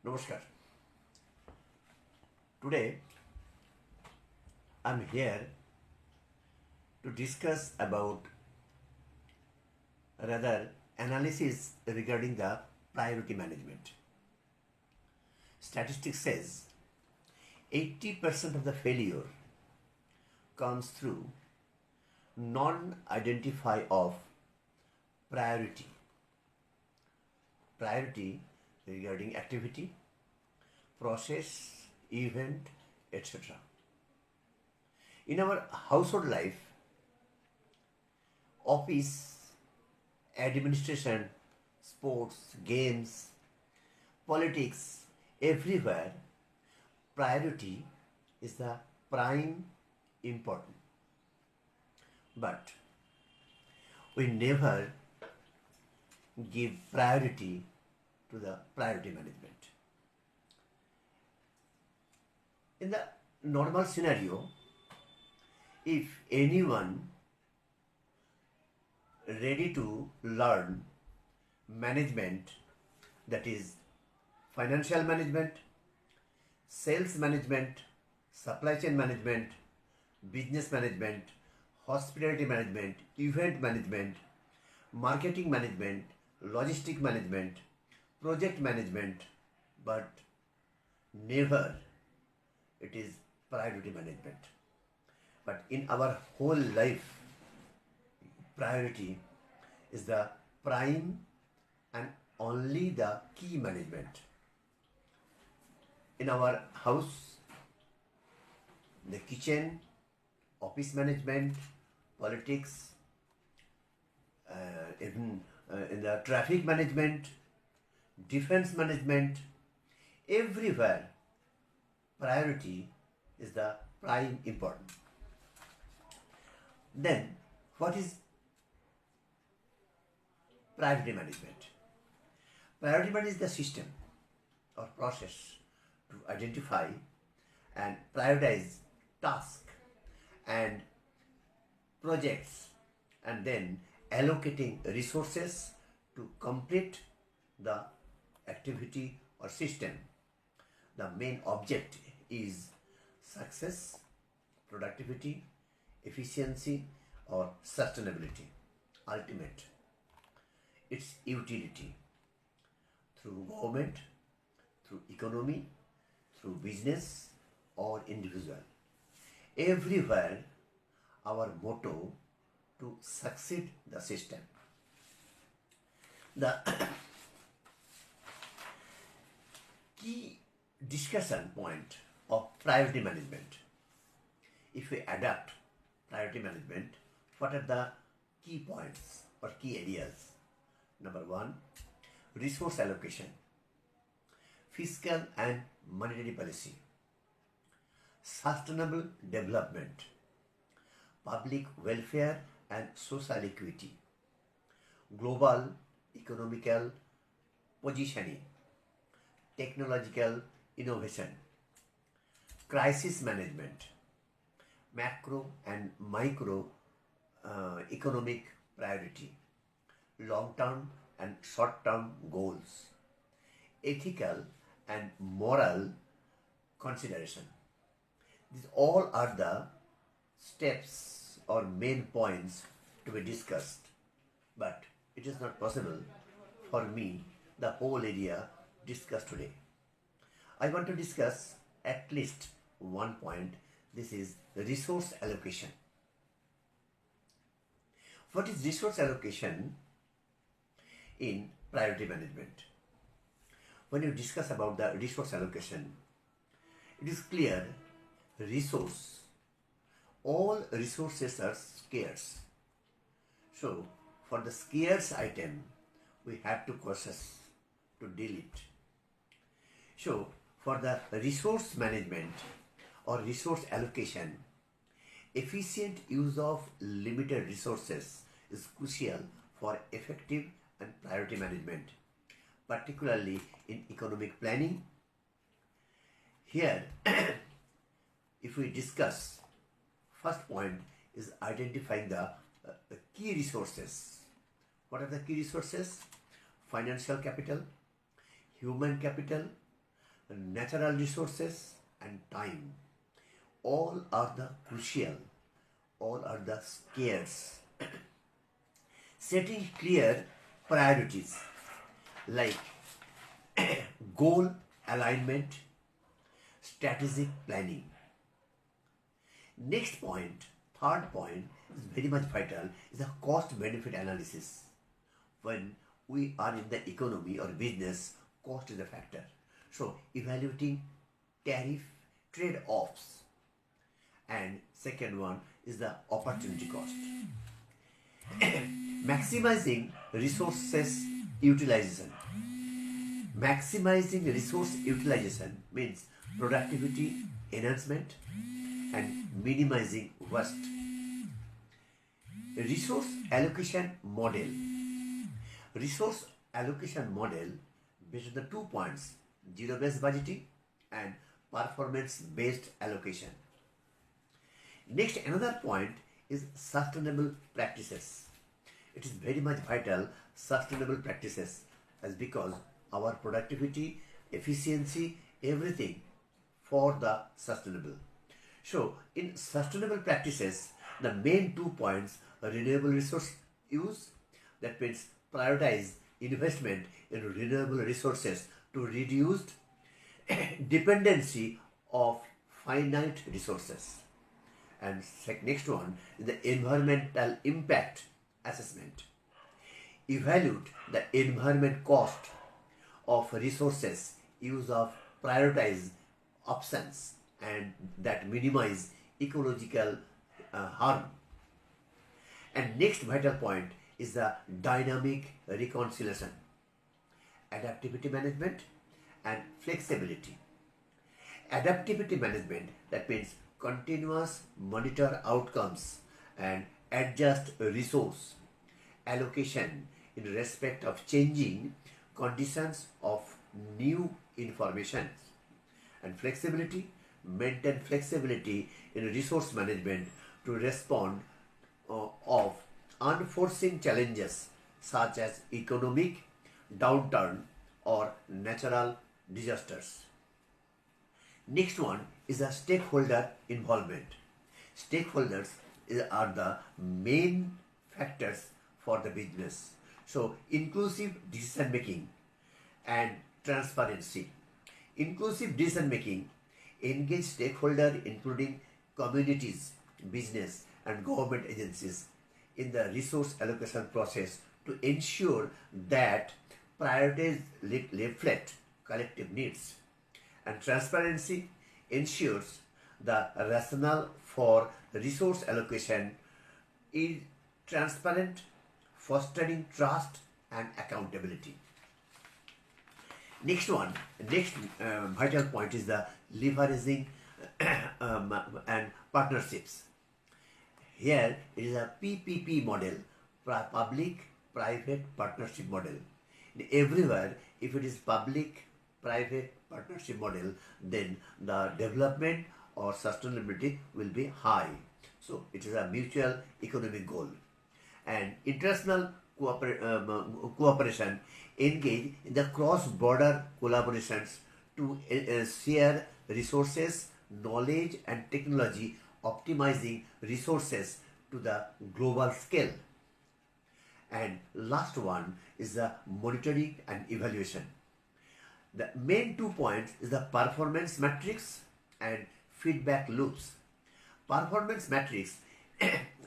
Namaskar. Today I'm here to discuss about rather analysis regarding the priority management. Statistics says 80% of the failure comes through non-identify of priority. Priority regarding activity, process, event, etc. In our household life, office, administration, sports, games, politics, everywhere, priority is the prime important. But we never give priority to the priority management. In the normal scenario, if anyone ready to learn management, that is financial management, sales management, supply chain management, business management, hospitality management, event management, marketing management, logistic management, project management, but never it is priority management. But in our whole life, priority is the prime and only the key management. In our house, the kitchen, office management, politics, even in the traffic management, defense management, everywhere priority is the prime important. Then what is priority management? Priority management is the system or process to identify and prioritize tasks and projects and then allocating resources to complete the activity or system. The main object is success, productivity, efficiency or sustainability. Ultimate, its utility through government, through economy, through business or individual. Everywhere our motto to succeed the system. The key discussion point of priority management. If we adapt priority management, what are the key points or key areas? Number one, resource allocation, fiscal and monetary policy, sustainable development, public welfare and social equity, global economical positioning, technological innovation, crisis management, macro and micro economic priority, long-term and short-term goals, ethical and moral consideration. These all are the steps or main points to be discussed, but it is not possible for me the whole area discussed today. I want to discuss at least one point. This is resource allocation. What is resource allocation in priority management? When you discuss about the resource allocation, it is clear all resources are scarce. So for the scarce item, we have to process to deal it. So for the resource management or resource allocation, efficient use of limited resources is crucial for effective and priority management, particularly in economic planning. Here, if we discuss, first point is identifying the key resources. What are the key resources? Financial capital, human capital, natural resources and time. All are the crucial, all are the scarce. Setting clear priorities like goal alignment, strategic planning. Next point, third point, is very much vital, is the cost benefit analysis. When we are in the economy or business, cost is a factor. So evaluating tariff trade-offs. And second one is the opportunity cost. Maximizing resources utilization. Maximizing resource utilization means productivity enhancement and minimizing waste. Resource allocation model. Resource allocation model based on the 2 points, zero-based budgeting and performance-based allocation. Next, another point is sustainable practices. It is very much vital, sustainable practices, as because our productivity, efficiency, everything for the sustainable. So in sustainable practices, the main 2 points are renewable resource use, that means prioritize investment in renewable resources to reduce dependency of finite resources. And next one is the environmental impact assessment. Evaluate the environment cost of resources, use of prioritize options and that minimize ecological harm. And next vital point is the dynamic reconciliation, adaptivity management and flexibility. Adaptivity management, that means continuous monitor outcomes and adjust resource allocation in respect of changing conditions of new information. And flexibility, maintain flexibility in resource management to respond of unforeseen challenges such as economic downturn or natural disasters. Next one is the stakeholder involvement. Stakeholders are the main factors for the business. So inclusive decision making and transparency. Inclusive decision making, engage stakeholder including communities, business and government agencies in the resource allocation process to ensure that priorities reflect collective needs. And transparency ensures the rationale for resource allocation is transparent, fostering trust and accountability. Next vital point is the leveraging and partnerships. Here it is a PPP model, public-private partnership model. Everywhere, if it is public-private partnership model, then the development or sustainability will be high. So it is a mutual economic goal. And international cooperation, engage in the cross-border collaborations to share resources, knowledge and technology, optimizing resources to the global scale. And last one is the monitoring and evaluation. The main 2 points is the performance metrics and feedback loops. Performance metrics,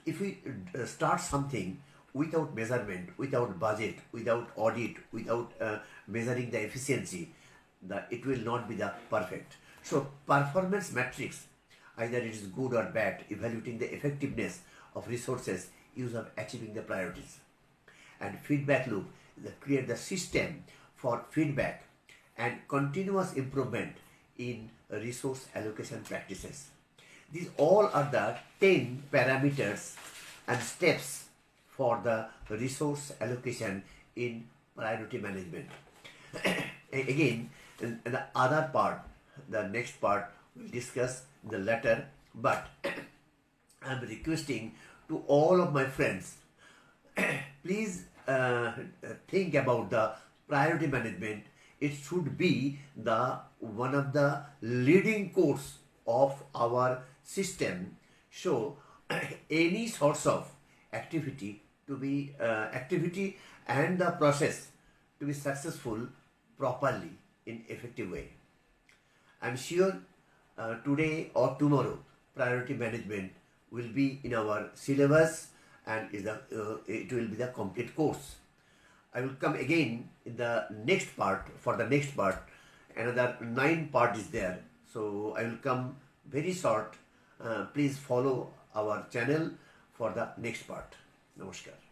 if we start something without measurement, without budget, without audit, without measuring the efficiency, it will not be the perfect. So performance metrics, either it is good or bad, evaluating the effectiveness of resources, use of achieving the priorities. And feedback loop, create the system for feedback and continuous improvement in resource allocation practices. These all are the 10 parameters and steps for the resource allocation in priority management. Again, the other part, the next part, we'll discuss in the later, but I'm requesting to all of my friends, please think about the priority management it should be the one of the leading course of our system. So any sorts of activity to be activity and the process to be successful properly in effective way. I'm sure today or tomorrow priority management will be in our syllabus and it will be the complete course. I will come again in the next part. For the next part, another 9 part is there. So I will come very short. Please follow our channel for the next part. Namaskar.